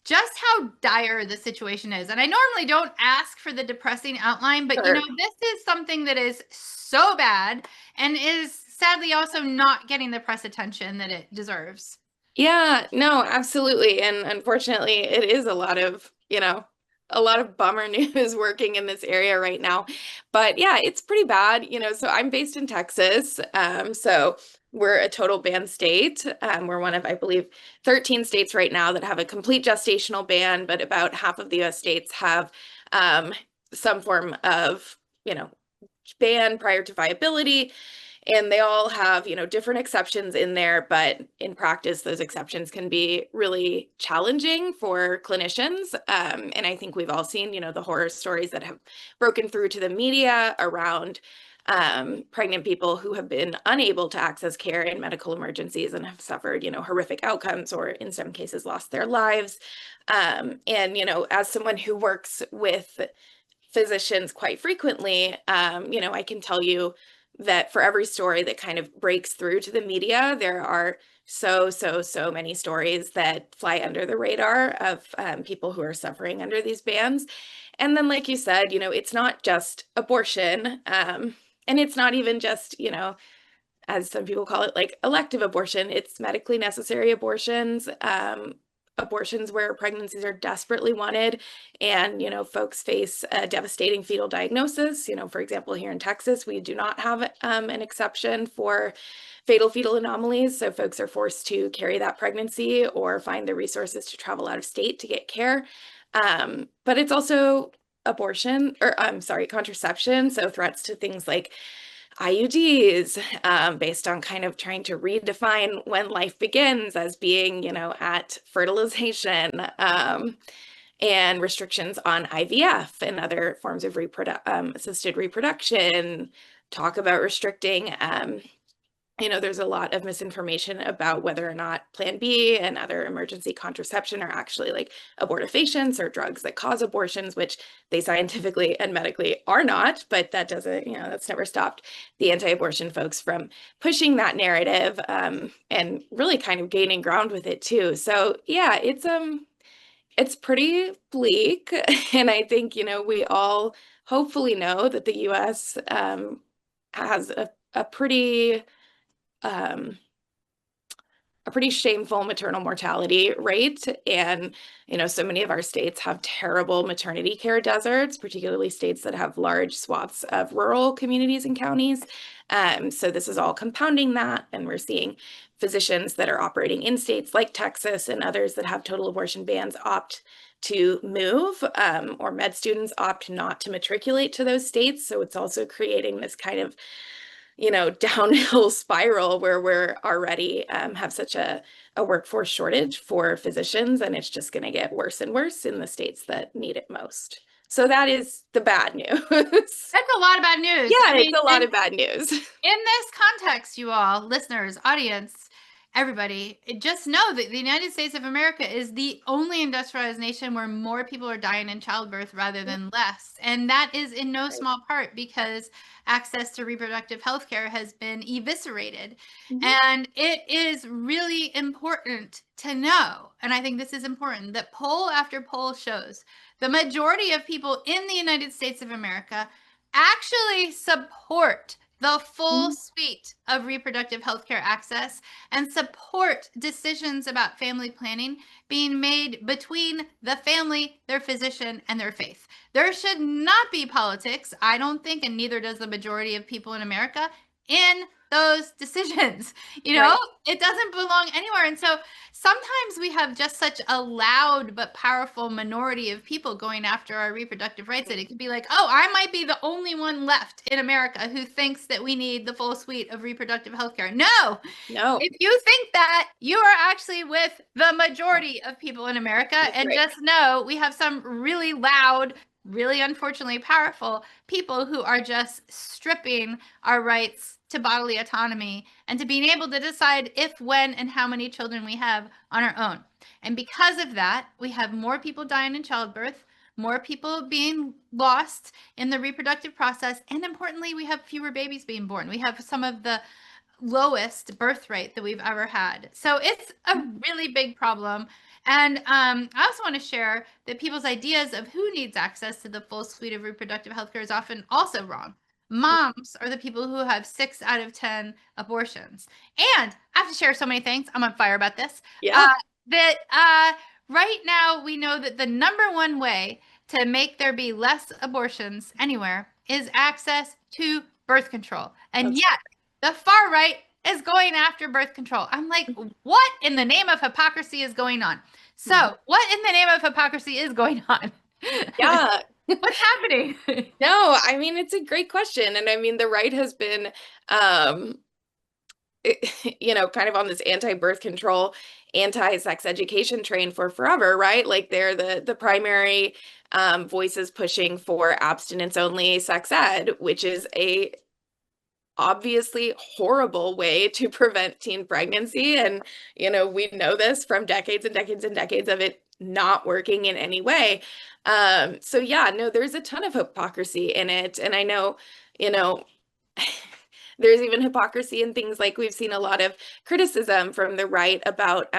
just how dire the situation is. And I normally don't ask for the depressing outline, but Sure. this is something that is so bad and is sadly also not getting the press attention that it deserves. Yeah, no, absolutely. And unfortunately, it is a lot of bummer news working in this area right now. But yeah, it's pretty bad. So I'm based in Texas. So we're a total ban state. We're one of, I believe, 13 states right now that have a complete gestational ban, but about half of the US states have some form of, ban prior to viability. And they all have, different exceptions in there, but in practice, those exceptions can be really challenging for clinicians. And I think we've all seen, the horror stories that have broken through to the media around pregnant people who have been unable to access care in medical emergencies and have suffered, horrific outcomes or in some cases lost their lives. And, as someone who works with physicians quite frequently, I can tell you that for every story that kind of breaks through to the media, there are so many stories that fly under the radar of people who are suffering under these bans. And then, like you said, it's not just abortion, and it's not even just, as some people call it, like elective abortion. It's medically necessary abortions, abortions where pregnancies are desperately wanted and, folks face a devastating fetal diagnosis. For example, here in Texas, we do not have an exception for fatal fetal anomalies. So folks are forced to carry that pregnancy or find the resources to travel out of state to get care. But it's also contraception. So threats to things like IUDs, based on kind of trying to redefine when life begins as being, at fertilization, and restrictions on IVF and other forms of assisted reproduction, talk about restricting, there's a lot of misinformation about whether or not Plan B and other emergency contraception are actually like abortifacients or drugs that cause abortions, which they scientifically and medically are not, but that doesn't, that's never stopped the anti-abortion folks from pushing that narrative, and really kind of gaining ground with it too. So yeah, it's pretty bleak. And I think, we all hopefully know that the US has a pretty shameful maternal mortality rate. And, so many of our states have terrible maternity care deserts, particularly states that have large swaths of rural communities and counties. So this is all compounding that. And we're seeing physicians that are operating in states like Texas and others that have total abortion bans opt to move, or med students opt not to matriculate to those states. So it's also creating this kind of downhill spiral where we're already have such a workforce shortage for physicians, and it's just going to get worse and worse in the states that need it most. So that is the bad news. That's a lot of bad news. Yeah, I mean, it's a lot of bad news. in this context, you all, listeners, audience, everybody, just know that the United States of America is the only industrialized nation where more people are dying in childbirth rather than less. And that is in no small part because access to reproductive health care has been eviscerated. And it is really important to know, and I think this is important, that poll after poll shows the majority of people in the United States of America actually support the full suite of reproductive health care access and support decisions about family planning being made between the family, their physician, and their faith. There should not be politics, I don't think, and neither does the majority of people in America, in those decisions. Right. It doesn't belong anywhere. And so sometimes we have just such a loud but powerful minority of people going after our reproductive rights that it could be like, oh, I might be the only one left in America who thinks that we need the full suite of reproductive health care. No, if you think that, you are actually with the majority of people in America. And right. just know we have some really loud, really unfortunately powerful people who are just stripping our rights to bodily autonomy and to being able to decide if, when, and how many children we have on our own. And because of that, we have more people dying in childbirth, more people being lost in the reproductive process, and importantly, we have fewer babies being born. We have some of the lowest birth rate that we've ever had. So it's a really big problem. And I also want to share that people's ideas of who needs access to the full suite of reproductive health care is often also wrong. Moms are the people who have 6 out of 10 abortions. And I have to share so many things. I'm on fire about this. Yeah. Right now, we know that the number one way to make there be less abortions anywhere is access to birth control. And yet, the far right is going after birth control. I'm like, what in the name of hypocrisy is going on? So, what in the name of hypocrisy is going on? Yeah. What's happening? No, I mean, it's a great question. And I mean, the right has been, kind of on this anti-birth control, anti-sex education train for forever, right? Like they're the primary voices pushing for abstinence-only sex ed, which is a obviously horrible way to prevent teen pregnancy. And, we know this from decades and decades and decades of it not working in any way. So yeah, no, there's a ton of hypocrisy in it. And I know, there's even hypocrisy in things like we've seen a lot of criticism from the right about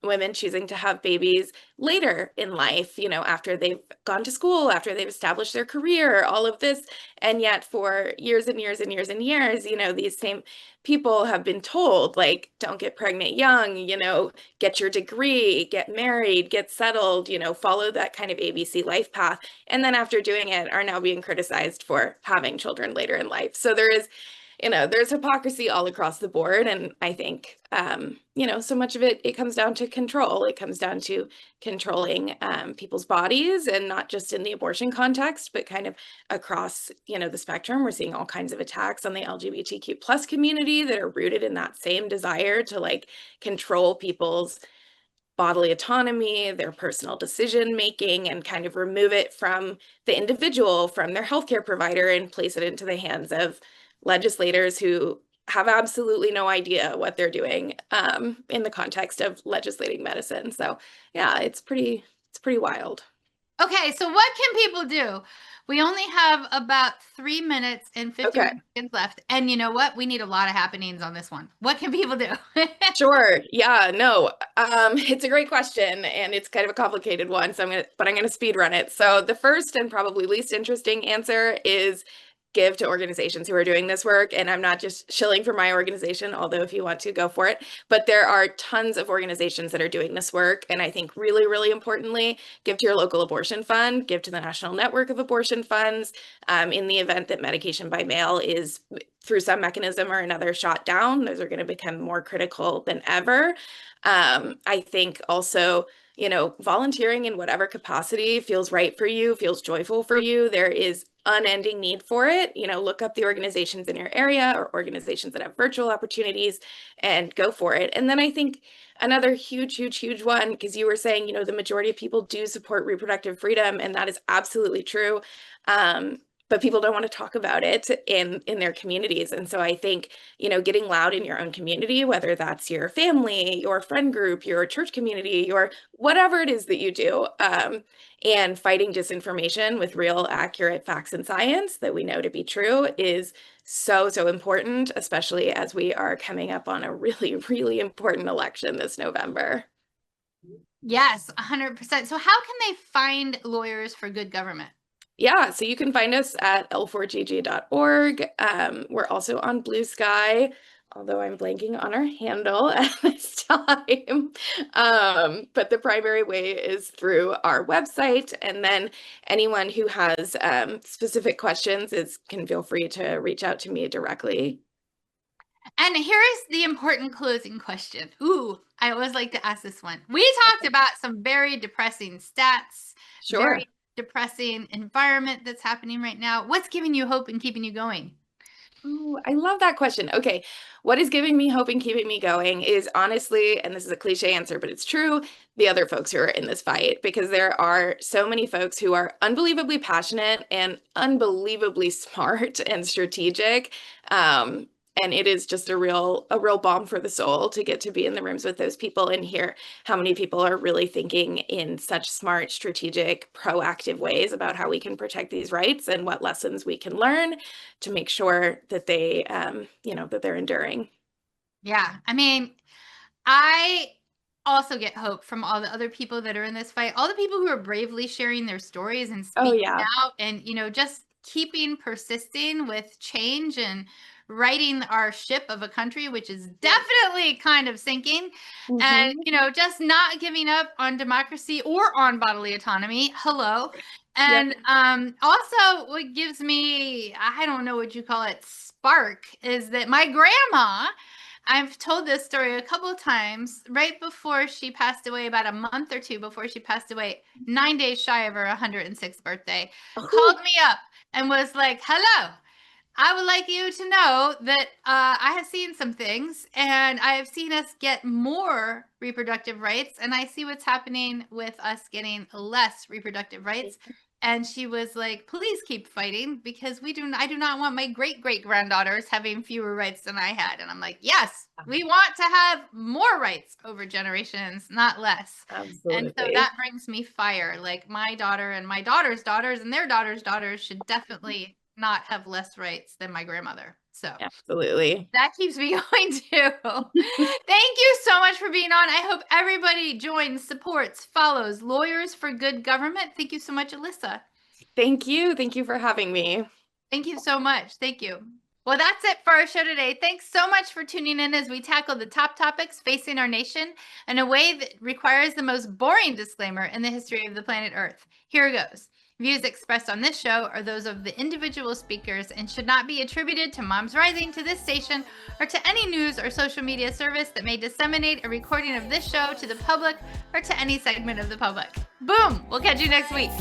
women choosing to have babies later in life, after they've gone to school, after they've established their career, all of this. And yet for years and years and years and years, these same people have been told, like, don't get pregnant young, get your degree, get married, get settled, follow that kind of ABC life path. And then after doing it are now being criticized for having children later in life. So there is, there's hypocrisy all across the board. And I think, so much of it comes down to control. It comes down to controlling people's bodies, and not just in the abortion context, but kind of across, the spectrum. We're seeing all kinds of attacks on the LGBTQ plus community that are rooted in that same desire to control people's bodily autonomy, their personal decision making, and kind of remove it from the individual, from their healthcare provider, and place it into the hands of legislators who have absolutely no idea what they're doing in the context of legislating medicine. So yeah, it's pretty wild. Okay, so what can people do? We only have about 3 minutes and 50 seconds left. And you know what? We need a lot of happenings on this one. What can people do? Sure. Yeah, no, it's a great question, and it's kind of a complicated one. So I'm gonna speed run it. So the first and probably least interesting answer is give to organizations who are doing this work. And I'm not just shilling for my organization, although if you want to, go for it. But there are tons of organizations that are doing this work. And I think really, really importantly, give to your local abortion fund, give to the National Network of Abortion Funds. In the event that medication by mail is through some mechanism or another shot down, those are going to become more critical than ever. I think also, volunteering in whatever capacity feels right for you, feels joyful for you. There is unending need for it, look up the organizations in your area or organizations that have virtual opportunities and go for it. And then I think another huge one, because you were saying, the majority of people do support reproductive freedom, and that is absolutely true. But people don't want to talk about it in their communities. And so I think, getting loud in your own community, whether that's your family, your friend group, your church community, your whatever it is that you do, and fighting disinformation with real accurate facts and science that we know to be true is so important, especially as we are coming up on a really, really important election this November. Yes, 100%. So how can they find Lawyers for Good Government? Yeah, so you can find us at l4gg.org. We're also on Blue Sky, although I'm blanking on our handle at this time. But the primary way is through our website. And then anyone who has specific questions can feel free to reach out to me directly. And here is the important closing question. Ooh, I always like to ask this one. We talked about some very depressing stats. Sure. Very depressing environment that's happening right now. What's giving you hope and keeping you going? Oh, I love that question. Okay. What is giving me hope and keeping me going is honestly, and this is a cliche answer, but it's true, the other folks who are in this fight, because there are so many folks who are unbelievably passionate and unbelievably smart and strategic. And it is just a real balm for the soul to get to be in the rooms with those people and hear how many people are really thinking in such smart, strategic, proactive ways about how we can protect these rights and what lessons we can learn to make sure that they, that they're enduring. Yeah. I mean, I also get hope from all the other people that are in this fight, all the people who are bravely sharing their stories and speaking out and, just keeping persisting with change and righting our ship of a country, which is definitely kind of sinking. Mm-hmm. And, just not giving up on democracy or on bodily autonomy. Hello. And also what gives me, I don't know what you call it, spark, is that my grandma, I've told this story a couple of times, right before she passed away, about a month or two before she passed away, 9 days shy of her 106th birthday, called me up and was like, hello, I would like you to know that I have seen some things, and I have seen us get more reproductive rights, and I see what's happening with us getting less reproductive rights. And she was like, please keep fighting, because I do not want my great-great-granddaughters having fewer rights than I had. And I'm like, yes, we want to have more rights over generations, not less. Absolutely. And so that brings me fire. Like, my daughter and my daughter's daughters and their daughters' daughters should definitely not have less rights than my grandmother. So absolutely, that keeps me going too. Thank you so much for being on. I hope everybody joins, supports, follows Lawyers for Good Government. Thank you so much, Alyssa. Thank you. Thank you for having me. Thank you so much. Thank you. Well, that's it for our show today. Thanks so much for tuning in as we tackle the top topics facing our nation in a way that requires the most boring disclaimer in the history of the planet Earth. Here goes. Views expressed on this show are those of the individual speakers and should not be attributed to Moms Rising, to this station, or to any news or social media service that may disseminate a recording of this show to the public or to any segment of the public. Boom! We'll catch you next week.